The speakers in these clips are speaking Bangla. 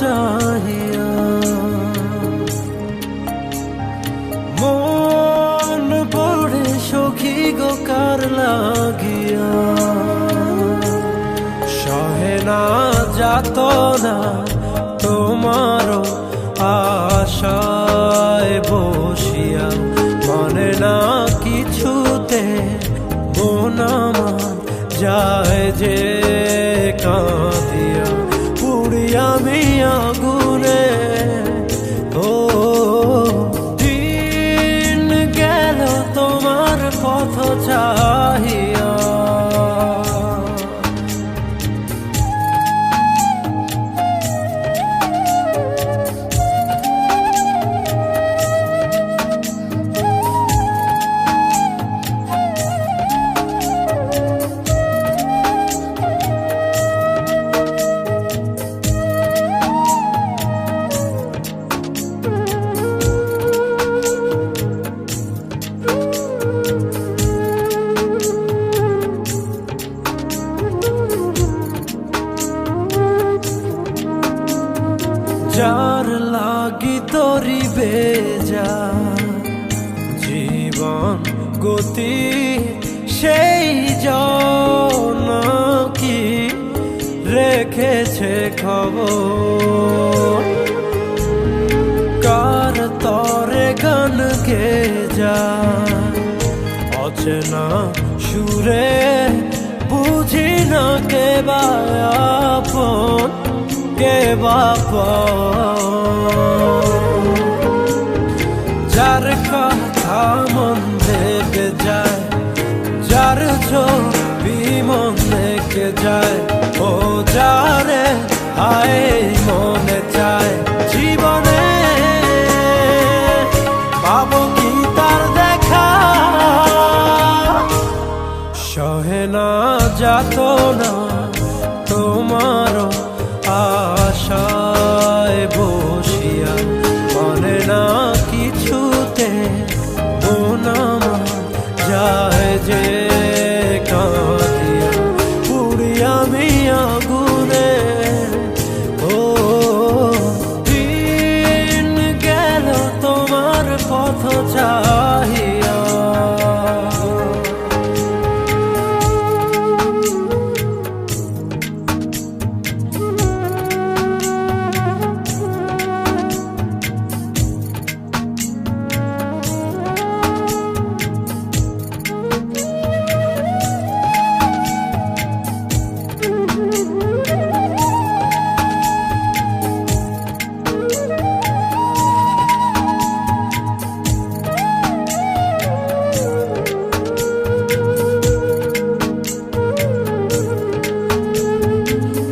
চাহিয়া মন পড়ে সখী গো কার লাগিয়া সহে না যাতনা তোমারও আশায় বসিয়া মনে না কিছুতে মন আমার যায় যে কাঁদিয়া পুড়িয়া আমি আগুনে ও দিন গেল তোমার পথ চাহিয়া যার লাগি তোরি বেজা জীবন গতি সেই জন কি রেখেছে খবর কার তরে গান গে যা অচেনা সুরে বুঝি না কে বা আপন কে বাবা যার কথা মন দেখে যায় যার ছবি মন দেখে যায় ও যারে আয় মনে চায় জীবনে পাবো কি তার দেখা সহে না যাতনা তোমারও আশায় বসিয়া মনে না কিছুতে মন আমার যায় যে কাঁদিয়া পুড়িয়া আমি আগুনে ও দিন গেল তোমার পথ চাহিয়া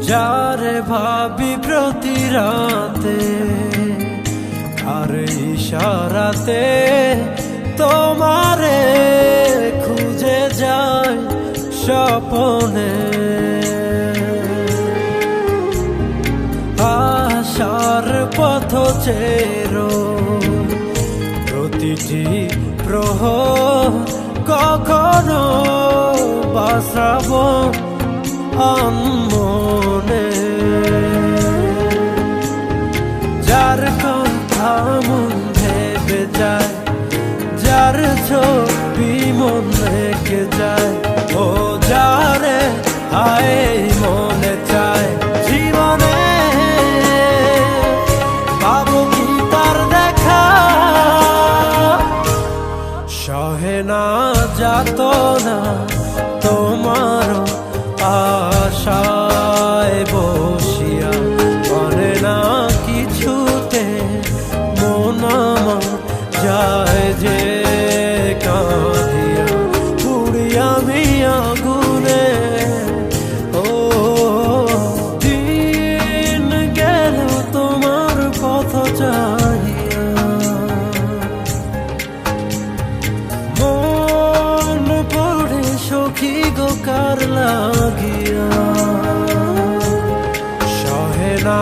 যারে ভাবি প্রতি রাতে আর ইশারাতে তোমারে খুঁজে যায় স্বপনে আশার পথ চেরো প্রতিটি প্রহর কখনো বাসাবো মনে যার কথা মন ভেবে যায় যার ছবি মন রেখে যায় ও যারে আয় মনে চায় জীবনে পাবো কি তার দেখা সহে না যাতনা তোমারও আশায় বসিয়া মনে না কিছুতে মন আমার যায় যে কাঁদিয়া পুড়িয়া আমি আগুনে ও দিন গেল তোমার পথ চাহিয়া মন পড়ে সখী গো কার লাগিয়া সহে না